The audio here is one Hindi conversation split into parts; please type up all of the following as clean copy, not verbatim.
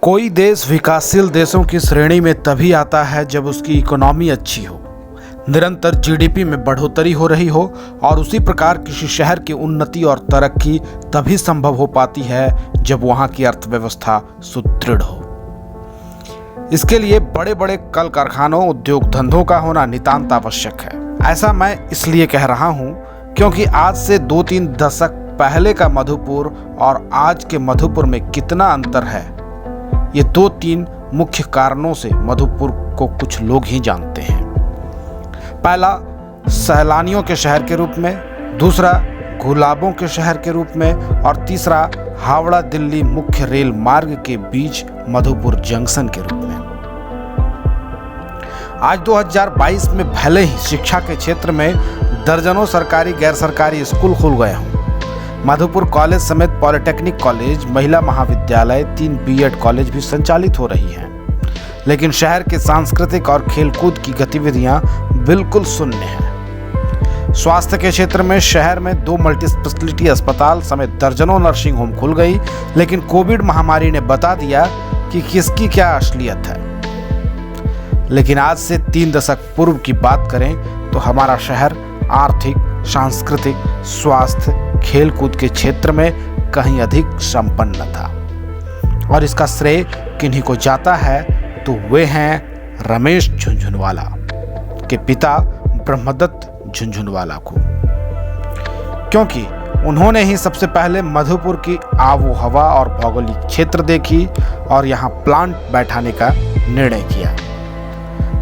कोई देश विकासशील देशों की श्रेणी में तभी आता है जब उसकी इकोनॉमी अच्छी हो, निरंतर जीडीपी में बढ़ोतरी हो रही हो और उसी प्रकार किसी शहर की उन्नति और तरक्की तभी संभव हो पाती है जब वहां की अर्थव्यवस्था सुदृढ़ हो। इसके लिए बड़े बड़े कल कारखानों, उद्योग धंधों का होना नितांत आवश्यक है। ऐसा मैं इसलिए कह रहा हूं क्योंकि आज से 2-3 दशक पहले का मधुपुर और आज के मधुपुर में कितना अंतर है, ये 2-3 मुख्य कारणों से मधुपुर को कुछ लोग ही जानते हैं। पहला, सैलानियों के शहर के रूप में, दूसरा गुलाबों के शहर के रूप में और तीसरा हावड़ा दिल्ली मुख्य रेल मार्ग के बीच मधुपुर जंक्शन के रूप में। आज 2022 में भले ही शिक्षा के क्षेत्र में दर्जनों सरकारी गैर सरकारी स्कूल खुल गए हों, मधुपुर कॉलेज समेत पॉलिटेक्निक कॉलेज, महिला महाविद्यालय, 3 बीएड कॉलेज भी संचालित हो रही हैं, लेकिन शहर के सांस्कृतिक और खेलकूद की गतिविधियां बिल्कुल शून्य हैं। स्वास्थ्य के क्षेत्र में शहर में 2 मल्टी स्पेशलिटी अस्पताल समेत दर्जनों नर्सिंग होम खुल गई, लेकिन कोविड महामारी ने बता दिया कि किसकी क्या असलियत है। लेकिन आज से 3 दशक पूर्व की बात करें तो हमारा शहर आर्थिक, सांस्कृतिक, स्वास्थ्य, खेलकूद के क्षेत्र में कहीं अधिक संपन्न था और इसका श्रेय किन्हीं को जाता है तो वे हैं रमेश झुनझुनवाला के पिता ब्रह्मदत्त झुनझुनवाला को, क्योंकि उन्होंने ही सबसे पहले मधुपुर की आबो हवा और भौगोलिक क्षेत्र देखी और यहाँ प्लांट बैठाने का निर्णय किया।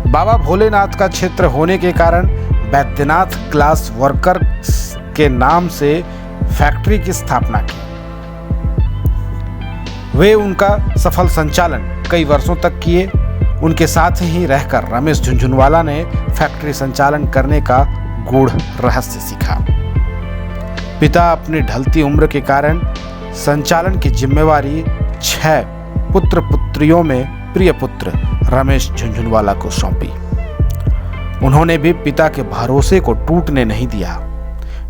बाबा भोलेनाथ का क्षेत्र होने के कारण बैद्यनाथ ग्लास वर्कर्स के नाम से फैक्ट्री की स्थापना की। वे उनका सफल संचालन कई वर्षों तक किए। उनके साथ ही रहकर रमेश झुनझुनवाला ने फैक्ट्री संचालन करने का गूढ़ रहस्य सीखा। पिता अपनी ढलती उम्र के कारण संचालन की जिम्मेवारी 6 पुत्र पुत्रियों में प्रिय पुत्र रमेश झुनझुनवाला को सौंपी। उन्होंने भी पिता के भरोसे को टूटने नहीं दिया।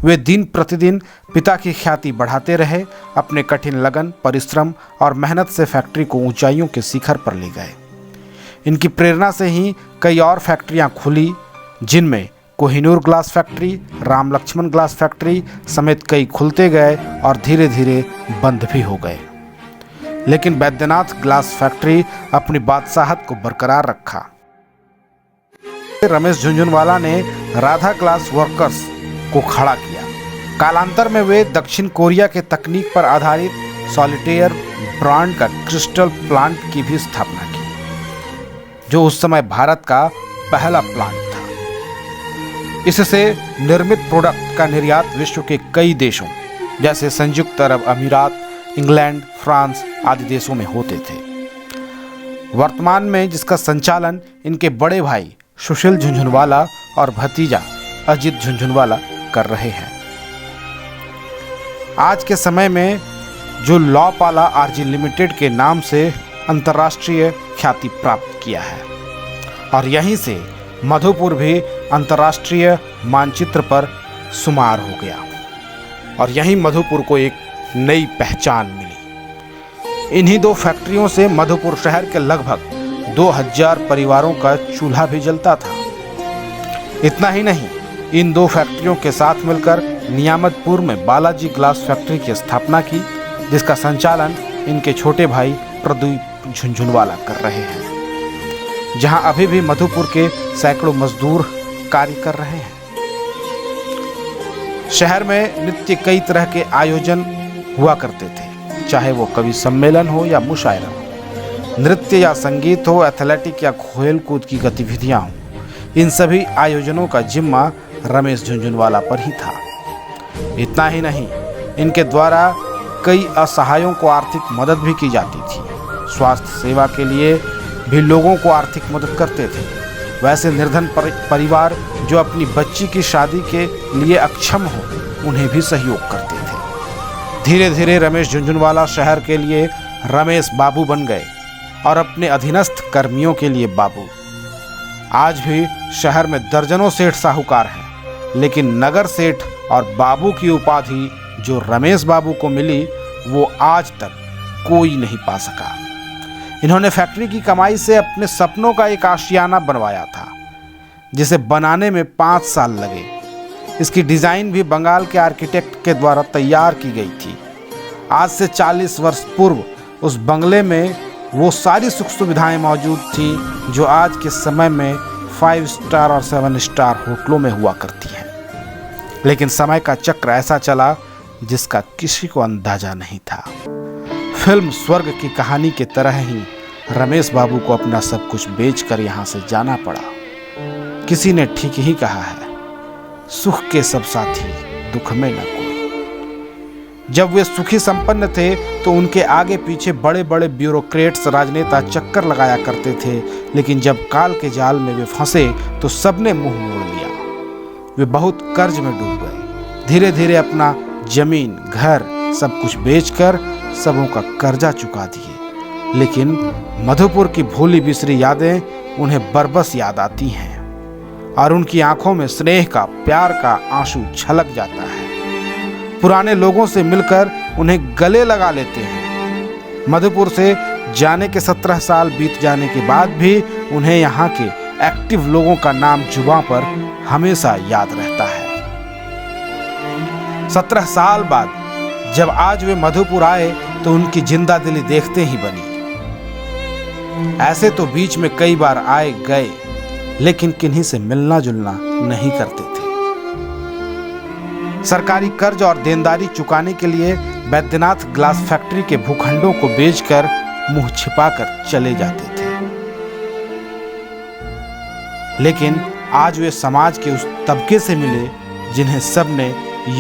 वे दिन प्रतिदिन पिता की ख्याति बढ़ाते रहे। अपने कठिन लगन, परिश्रम और मेहनत से फैक्ट्री को ऊंचाइयों के शिखर पर ले गए। इनकी प्रेरणा से ही कई और फैक्ट्रियां खुली, जिनमें Kohinoor glass factory, Ram Laxman glass factory समेत कई खुलते गए और धीरे धीरे बंद भी हो गए। लेकिन बैद्यनाथ ग्लास फैक्ट्री अपनी बादशाहत को बरकरार रखा। रमेश झुनझुनवाला ने राधा ग्लास वर्कर्स को खड़ा किया। कालांतर में वे दक्षिण कोरिया के तकनीक पर आधारित सॉलिटेयर ब्रांड का क्रिस्टल प्लांट की भी स्थापना की, जो उस समय भारत का पहला प्लांट था। इससे निर्मित प्रोडक्ट का निर्यात विश्व के कई देशों जैसे संयुक्त अरब अमीरात, इंग्लैंड, फ्रांस आदि देशों में होते थे। वर्तमान में जिसका संचालन इनके बड़े भाई सुशील झुनझुनवाला और भतीजा अजित झुनझुनवाला कर रहे हैं। आज के समय में जो लॉपाला आरजी लिमिटेड के नाम से अंतर्राष्ट्रीय ख्याति प्राप्त किया है और यहीं से मधुपुर भी अंतर्राष्ट्रीय मानचित्र पर शुमार हो गया और यहीं मधुपुर को एक नई पहचान मिली। इन्हीं 2 फैक्ट्रियों से मधुपुर शहर के लगभग 2000 परिवारों का चूल्हा भी जलता था। इतना ही नहीं, इन 2 फैक्ट्रियों के साथ मिलकर नियामतपुर में बालाजी ग्लास फैक्ट्री की स्थापना की, जिसका संचालन इनके छोटे भाई प्रदीप झुनझुनवाला कर रहे हैं, जहां अभी भी मधुपुर के सैकड़ों मजदूर कार्य कर रहे हैं। शहर में नित्य कई तरह के आयोजन हुआ करते थे, चाहे वो कवि सम्मेलन हो या मुशायरा हो, नृत्य या संगीत हो, एथलेटिक या खेलकूद की गतिविधियां हों। इन सभी आयोजनों का जिम्मा रमेश झुनझुनवाला पर ही था। इतना ही नहीं, इनके द्वारा कई असहायों को आर्थिक मदद भी की जाती थी। स्वास्थ्य सेवा के लिए भी लोगों को आर्थिक मदद करते थे। वैसे निर्धन परिवार जो अपनी बच्ची की शादी के लिए अक्षम हो, उन्हें भी सहयोग करते थे। धीरे धीरे रमेश झुनझुनवाला शहर के लिए रमेश बाबू बन गए और अपने अधीनस्थ कर्मियों के लिए बाबू। आज भी शहर में दर्जनों सेठ साहूकार हैं, लेकिन नगर सेठ और बाबू की उपाधि जो रमेश बाबू को मिली वो आज तक कोई नहीं पा सका। इन्होंने फैक्ट्री की कमाई से अपने सपनों का एक आशियाना बनवाया था, जिसे बनाने में 5 साल लगे। इसकी डिजाइन भी बंगाल के आर्किटेक्ट के द्वारा तैयार की गई थी। आज से 40 वर्ष पूर्व उस बंगले में वो सारी सुख सुविधाएं मौजूद थी जो आज के समय में 5 स्टार और 7 स्टार होटलों में हुआ करती हैं। लेकिन समय का चक्र ऐसा चला जिसका किसी को अंदाजा नहीं था। फिल्म स्वर्ग की कहानी की तरह ही रमेश बाबू को अपना सब कुछ बेचकर यहाँ से जाना पड़ा। किसी ने ठीक ही कहा है, सुख के सब साथी दुख में न कोई। जब वे सुखी संपन्न थे तो उनके आगे पीछे बड़े बड़े ब्यूरोक्रेट्स राजनेता चक्कर लगाया करते थे, लेकिन जब काल के जाल में वे फंसे तो सबने मुंह मोड़ लिया। वे बहुत कर्ज में डूब गए। धीरे धीरे अपना जमीन, घर सब कुछ बेचकर सबों का कर्जा चुका दिए। लेकिन मधुपुर की भूली बिसरी यादें उन्हें बरबस याद आती हैं और उनकी आंखों में स्नेह का, प्यार का आंसू छलक जाता है। पुराने लोगों से मिलकर उन्हें गले लगा लेते हैं। मधुपुर से जाने के 17 साल बीत जाने के बाद भी उन्हें यहाँ के एक्टिव लोगों का नाम जुबां पर हमेशा याद रहता है। 17 साल बाद जब आज वे मधुपुर आए तो उनकी जिंदा दिली देखते ही बनी। ऐसे तो बीच में कई बार आए गए, लेकिन किन्हीं से मिलना जुलना नहीं करते थे। सरकारी कर्ज और देनदारी चुकाने के लिए बैद्यनाथ ग्लास फैक्ट्री के भूखंडों को बेचकर मुंह छिपाकर चले जाते थे। लेकिन आज वे समाज के उस तबके से मिले जिन्हें सबने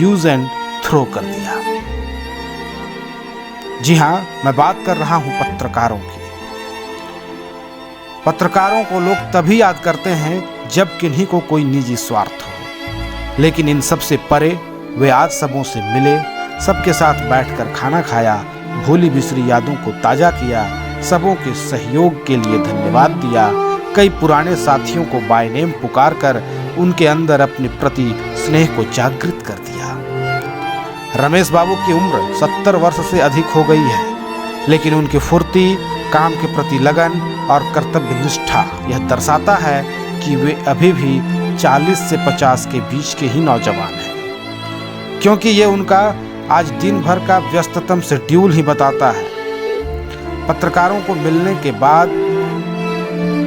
यूज एंड थ्रो कर दिया। जी हां, मैं बात कर रहा हूं पत्रकारों की। पत्रकारों को लोग तभी याद करते हैं जब किन्हीं को कोई निजी स्वार्थ हो। लेकिन इन सब से परे वे आज सबों से मिले, सबके साथ बैठकर खाना खाया, भूली बिसरी यादों को ताजा किया, सबों के सहयोग के लिए धन्यवाद दिया। कई पुराने साथियों को बाय नेम पुकार कर उनके अंदर अपने प्रति स्नेह को जागृत कर दिया। रमेश बाबू की उम्र 70 वर्ष से अधिक हो गई है, लेकिन उनकी फुर्ती, काम के प्रति लगन और कर्तव्य निष्ठा यह दर्शाता है कि वे अभी भी 40 से 50 के बीच के ही नौजवान हैं, क्योंकि ये उनका आज दिन भर का व्यस्ततम शेड्यूल ही बताता है। पत्रकारों को मिलने के बाद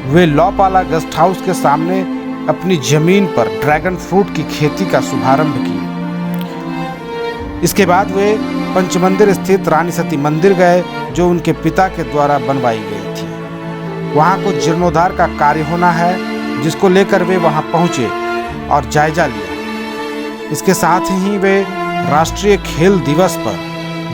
वे लौपाला गेस्ट हाउस के सामने अपनी जमीन पर ड्रैगन फ्रूट की खेती का शुभारंभ किया। इसके बाद वे पंचमंदिर स्थित रानी सती मंदिर गए, जो उनके पिता के द्वारा बनवाई गई थी। वहां कुछ जीर्णोद्धार का कार्य होना है, जिसको लेकर वे वहां पहुंचे और जायजा लिया। इसके साथ ही वे राष्ट्रीय खेल दिवस पर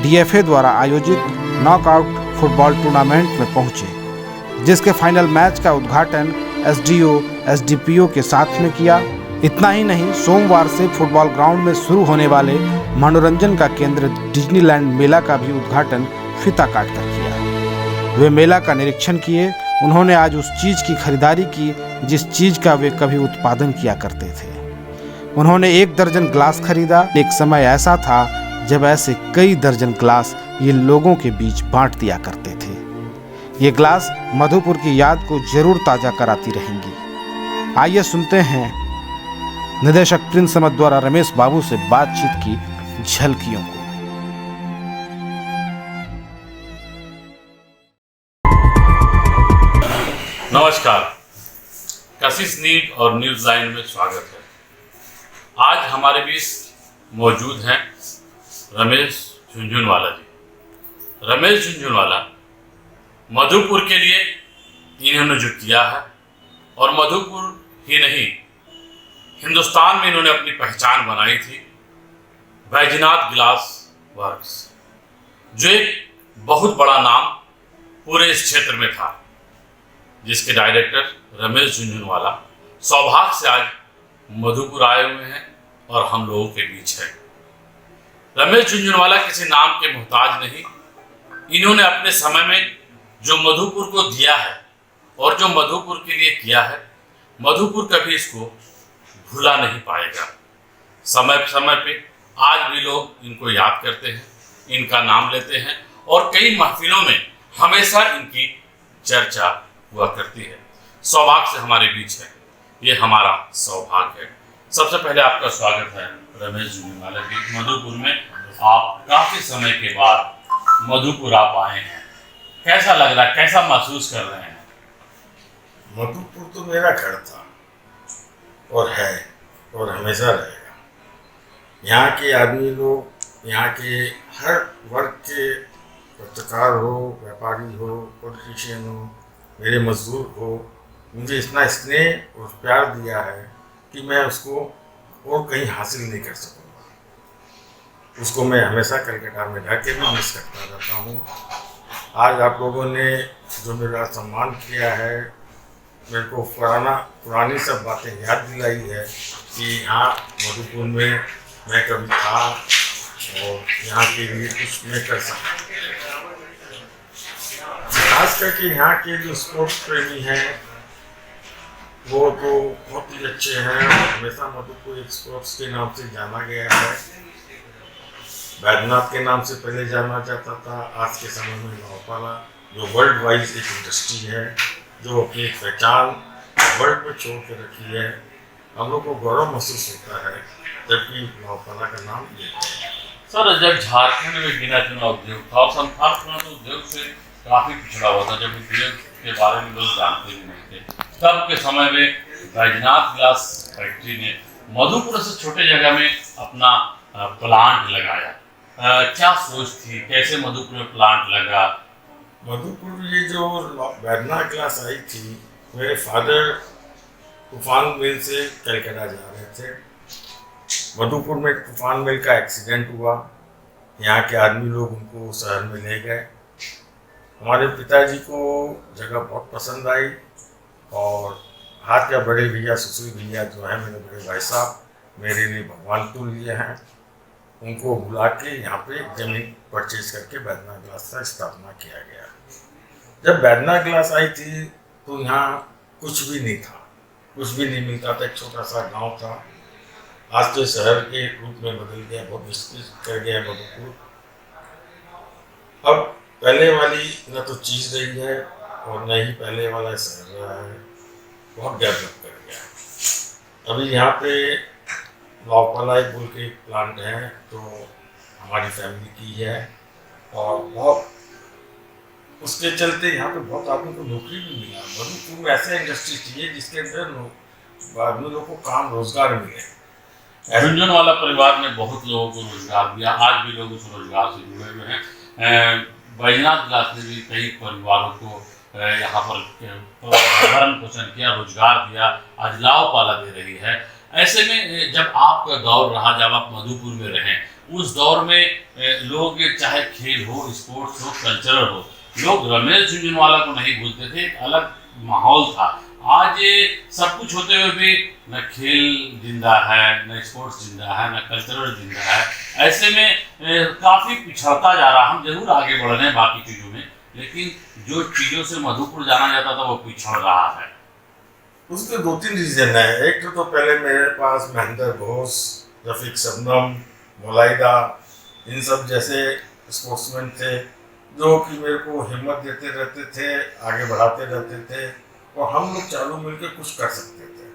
DFA द्वारा आयोजित नॉकआउट फुटबॉल टूर्नामेंट में पहुंचे, जिसके फाइनल मैच का उद्घाटन SDO, SDPO के साथ में किया। इतना ही नहीं, सोमवार से फुटबॉल ग्राउंड में शुरू होने वाले मनोरंजन का केंद्र डिज्नीलैंड मेला का भी उद्घाटन फीता काटकर किया। वे मेला का निरीक्षण किए। उन्होंने आज उस चीज की खरीदारी की जिस चीज का वे कभी उत्पादन किया करते थे। उन्होंने 1 दर्जन ग्लास खरीदा। एक समय ऐसा था जब ऐसे कई दर्जन ग्लास ये लोगों के बीच बांट दिया करते थे। ये ग्लास मधुपुर की याद को जरूर ताजा कराती रहेंगी। आइए सुनते हैं निदेशक प्रिंस समद द्वारा रमेश बाबू से बातचीत की झलकियों को। नमस्कार, कशिश नीड और न्यूज लाइन में स्वागत है। आज हमारे बीच मौजूद हैं रमेश झुनझुनवाला जी। रमेश झुनझुनवाला मधुपुर के लिए इन्होंने जो किया है, और मधुपुर ही नहीं हिंदुस्तान में इन्होंने अपनी पहचान बनाई थी, बैजनाथ ग्लास वर्क्स, जो एक बहुत बड़ा नाम पूरे इस क्षेत्र में था, जिसके डायरेक्टर रमेश झुनझुनवाला सौभाग्य से आज मधुपुर आए हुए हैं और हम लोगों के बीच है। रमेश झुनझुनवाला किसी नाम के मोहताज नहीं। इन्होंने अपने समय में जो मधुपुर को दिया है और जो मधुपुर के लिए किया है, मधुपुर कभी इसको भूला नहीं पाएगा। समय समय पे आज भी लोग इनको याद करते हैं, इनका नाम लेते हैं और कई महफिलों में हमेशा इनकी चर्चा हुआ करती है। सौभाग्य से हमारे बीच है, ये हमारा सौभाग्य है। सबसे पहले आपका स्वागत है रमेश झुंझुनवाला जी मधुपुर में। आप काफ़ी समय के बाद मधुपुर आप आए हैं, कैसा लग रहा है, कैसा महसूस कर रहे हैं? मधुपुर तो मेरा घर था और है और हमेशा रहेगा। यहाँ के आदमी लोग, यहाँ के हर वर्ग के पत्रकार हो, व्यापारी हो, पॉलिटिशियन हो, मेरे मजदूर हो, मुझे इतना स्नेह और प्यार दिया है कि मैं उसको और कहीं हासिल नहीं कर सकूँगा। उसको मैं हमेशा कलकत्ता में रह के भी मिस करता रहता हूँ। आज आप लोगों ने जो मेरा सम्मान किया है, मेरे को पुरानी सब बातें याद दिलाई है कि यहाँ मधुपुर में मैं कभी था और यहाँ के लिए कुछ मैं कर सकता। खास करके यहाँ के जो स्पोर्ट्स प्रेमी हैं वो तो बहुत ही अच्छे हैं। हमेशा मधुपुर एक स्पोर्ट्स के नाम से जाना गया है। बैद्यनाथ के नाम से पहले जाना जाता था, आज के समय में नौपाला जो वर्ल्ड वाइज एक इंडस्ट्री है, जो अपनी पहचान वर्ल्ड में छोड़ के रखी है। हम लोग को गौरव महसूस होता है जबकि नौपाला का नाम ये है। सर, जब झारखंड में गिना चुना उद्योग था और संथाल तो उद्योग से काफ़ी पिछड़ा हुआ था, जब उद्योग के बारे में लोग जानते भी नहीं थे, तब के समय में बैद्यनाथ ग्लास फैक्ट्री ने मधुपुर से छोटे जगह में अपना प्लांट लगाया। क्या सोच थी, कैसे मधुपुर में प्लांट लगा? मधुपुर ये जो बैद्यनाथ ग्लास आई थी, मेरे फादर तूफान मिल से कलकत्ता जा रहे थे। मधुपुर में तूफान मिल का एक्सीडेंट हुआ, यहाँ के आदमी लोग उनको शहर में ले गए। हमारे पिताजी को जगह बहुत पसंद आई और हाथ के बड़े भैया सुशील भैया जो हैं, मेरे बड़े भाई साहब, मेरे लिए भगवान तुल्य हैं, उनको बुला के यहाँ पे जमीन परचेज करके बैद्यनाथ ग्लास का स्थापना किया गया। जब बैद्यनाथ ग्लास आई थी तो यहाँ कुछ भी नहीं था, कुछ भी नहीं मिलता था। एक छोटा सा गांव था, आज तो शहर के रूप में बदल गया, बहुत विस्तृत कर गया मधुपुर। अब पहले वाली न तो चीज़ रही है और न ही पहले वाला शहर रहा है, बहुत डेवलप कर गया। अभी यहाँ पे नौपाला एक बुल के प्लांट है तो हमारी फैमिली की है और बहुत उसके चलते यहाँ पे बहुत आदमी को नौकरी भी मिला। मधुपुर में ऐसे इंडस्ट्री चाहिए जिसके अंदर आदमी लोगों को काम रोजगार मिले। झुंझुनवाला परिवार ने बहुत लोगों को रोजगार दिया, आज भी लोग उस रोजगार से जुड़े हुए हैं। बैद्यनाथ ग्लास ने भी कई परिवारों को यहाँ पर भरण पोषण किया, रोजगार दिया, आज लावपाला दे रही है। ऐसे में जब आपका दौर रहा, जब आप मधुपुर में रहें, उस दौर में लोग चाहे खेल हो, स्पोर्ट्स हो, कल्चरल हो, लोग रमेश झुंझुनवाला को नहीं भूलते थे। एक अलग माहौल था। आज सब कुछ होते हुए भी न खेल जिंदा है, न स्पोर्ट्स जिंदा है, न कल्चरल जिंदा है। ऐसे में काफ़ी पिछड़ता जा रहा। हम जरूर आगे बढ़ रहे हैं बाकी चीज़ों में, लेकिन जो चीज़ों से मधुपुर जाना जाता था वो पिछड़ रहा है। उसके 2-3 रीजन है। एक तो पहले मेरे पास महेंद्र घोष, रफीक शबनम, मुलाइदा, इन सब जैसे स्पोर्ट्समैन थे जो कि मेरे को हिम्मत देते रहते थे, आगे बढ़ाते रहते थे और हम लोग चारों मिलकर कुछ कर सकते थे।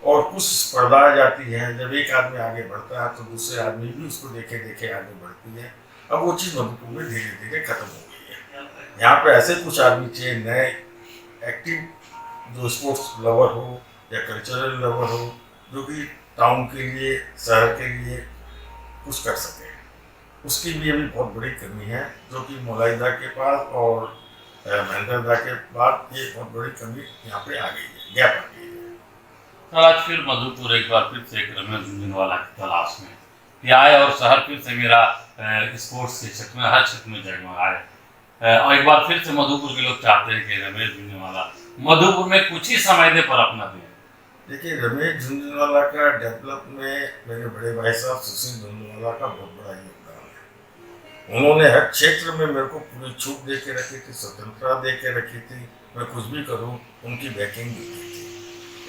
और कुछ स्पर्धाएं जाती हैं, जब एक आदमी आगे बढ़ता है तो दूसरे आदमी भी उसको देखे देखे आगे बढ़ती है। अब वो चीज़ मधुपुर में धीरे धीरे खत्म हो गई है। यहाँ पे ऐसे कुछ आदमी चाहिए नए एक्टिव, जो स्पोर्ट्स लवर हो या कल्चरल लवर हो, जो कि टाउन के लिए, शहर के लिए कुछ कर सके। उसकी भी अभी बहुत बड़ी कमी है, जो कि मुलाइदा के पास और महेंद्र दा के बाद ये बहुत बड़ी कमी यहाँ पे आ गई है, गैप आ गई है। सर, आज फिर मधुपुर एक बार फिर से एक रमेश झुंझुनवाला की तलाश में ये आए और शहर फिर से मेरा स्पोर्ट्स के क्षेत्र में, हर क्षेत्र में जगमगाए। और एक बार फिर से मधुपुर के लोग चाहते हैं कि रमेश झुंझुनवाला मधुपुर में कुछ ही समय दे पर अपना दे। देखिए, रमेश झुंझुनवाला का डेवलप में मेरे बड़े भाई साहब सुशील झुंझुनवाला का बहुत बड़ा योगदान है। उन्होंने हर क्षेत्र में मेरे को पूरी छूट दे के रखी थी, स्वतंत्रता दे के रखी थी। मैं कुछ भी करूं, उनकी बैकिंग दी थी।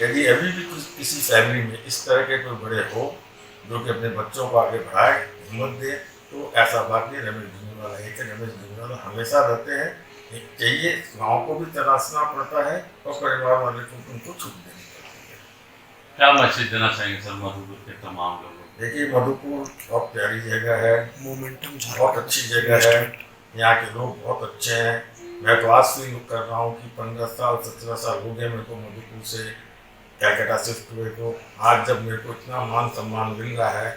यदि अभी भी किसी फैमिली में इस तरह के कोई बड़े हो जो कि अपने बच्चों को आगे बढ़ाए, हिम्मत दे, तो ऐसा बात नहीं। रमेश झुंझुनवाला एक है। रमेश झुंझुनवाला हमेशा रहते हैं चाहिए, गाँव को भी तलाशना पड़ता है और परिवार वाले को उनको छूट देनी पड़ती है। क्या मैसेज देना चाहेंगे सर मधुपुर के तमाम लोगों को? देखिए, मधुपुर बहुत प्यारी जगह है, मोमेंटम बहुत अच्छी जगह है, यहाँ के लोग बहुत अच्छे हैं। मैं तो आज फील कर रहा हूँ कि 15 साल 17 साल हो गए मेरे को मधुपुर से कैलकाटा शिफ्ट हुए को। आज जब मेरे को इतना मान सम्मान मिल रहा है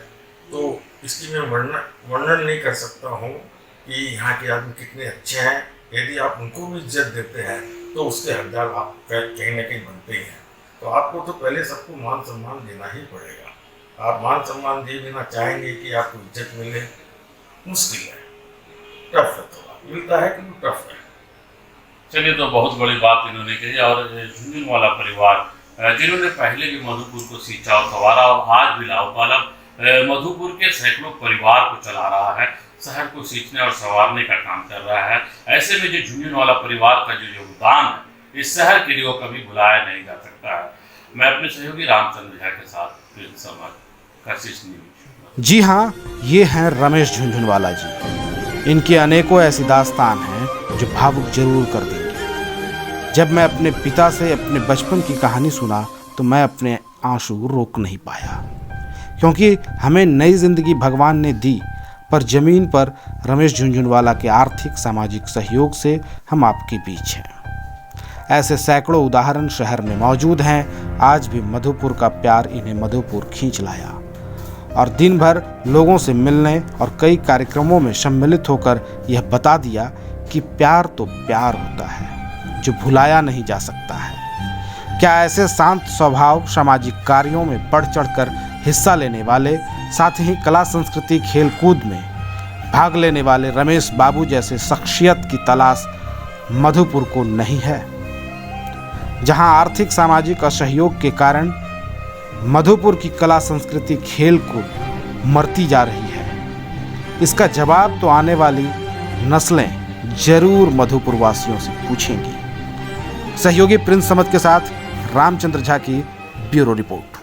तो इसकी मैं वर्णन नहीं कर सकता हूँ कि यहाँ के आदमी कितने अच्छे हैं। यदि आप उनको भी इज्जत देते हैं तो उसके हकदार आप कहीं ना कहीं बनते ही हैं। तो आपको तो पहले सबको मान सम्मान देना ही पड़ेगा। आप मान सम्मान दिए बिना चाहेंगे कि आपको इज्जत मिले, मुश्किल है, टफ है। थोड़ा मिलता है कि टफ है। चलिए, तो बहुत बड़ी बात इन्होंने कही। और झुंझुनवाला परिवार जिन्होंने पहले भी मधुपुर को सींचा और संवारा और आज भी लाओपाला मधुपुर के सैकड़ों परिवार को चला रहा है, शहर को सींचने और संवारने का काम कर रहा है। ऐसे में जो झुंझुनवाला परिवार का जो योगदान है इस शहर के लिए वो कभी भुलाया नहीं जा सकता है। मैं अपने सहयोगी रामचंद्र झा के साथ कशिश न्यूज। जी हाँ, ये हैं रमेश झुंझुनवाला जी। इनके अनेकों ऐसी दास्तान हैं जो भावुक जरूर कर देंगे। जब मैं अपने पिता से अपने बचपन की कहानी सुना तो मैं अपने आंसू रोक नहीं पाया, क्योंकि हमें नई जिंदगी भगवान ने दी, पर जमीन पर रमेश झुंझुनवाला के आर्थिक सामाजिक सहयोग से हम आपके बीच हैं। ऐसे सैकड़ों उदाहरण शहर में मौजूद हैं। आज भी मधुपुर का प्यार इन्हें मधुपुर खींच लाया और दिन भर लोगों से मिलने और कई कार्यक्रमों में सम्मिलित होकर यह बता दिया कि प्यार तो प्यार होता है जो भुलाया नहीं जा सकता है। क्या ऐसे शांत स्वभाव सामाजिक कार्यों में बढ़ चढ़कर हिस्सा लेने वाले, साथ ही कला संस्कृति खेल कूद में भाग लेने वाले रमेश बाबू जैसे शख्सियत की तलाश मधुपुर को नहीं है। जहां आर्थिक सामाजिक असहयोग के कारण मधुपुर की कला संस्कृति खेल कूद मरती जा रही है, इसका जवाब तो आने वाली नस्लें जरूर मधुपुर वासियों से पूछेंगी। सहयोगी प्रिंस समद के साथ रामचंद्र झा की bureau report.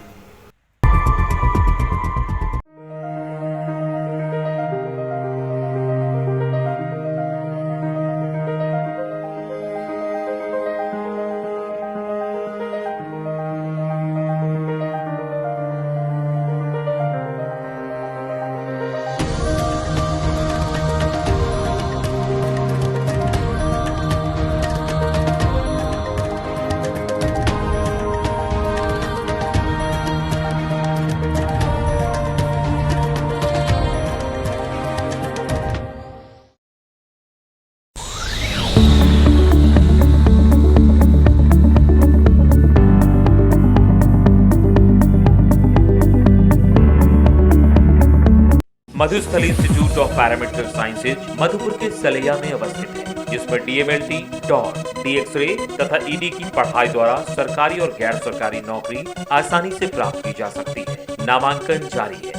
Madhusthali institute of paramedical sciences Madhupur के सलैया में अवस्थित है, जिसमें DMLT, डॉट, DXray तथा ED की पढ़ाई द्वारा सरकारी और गैर सरकारी नौकरी आसानी से प्राप्त की जा सकती है। नामांकन जारी है।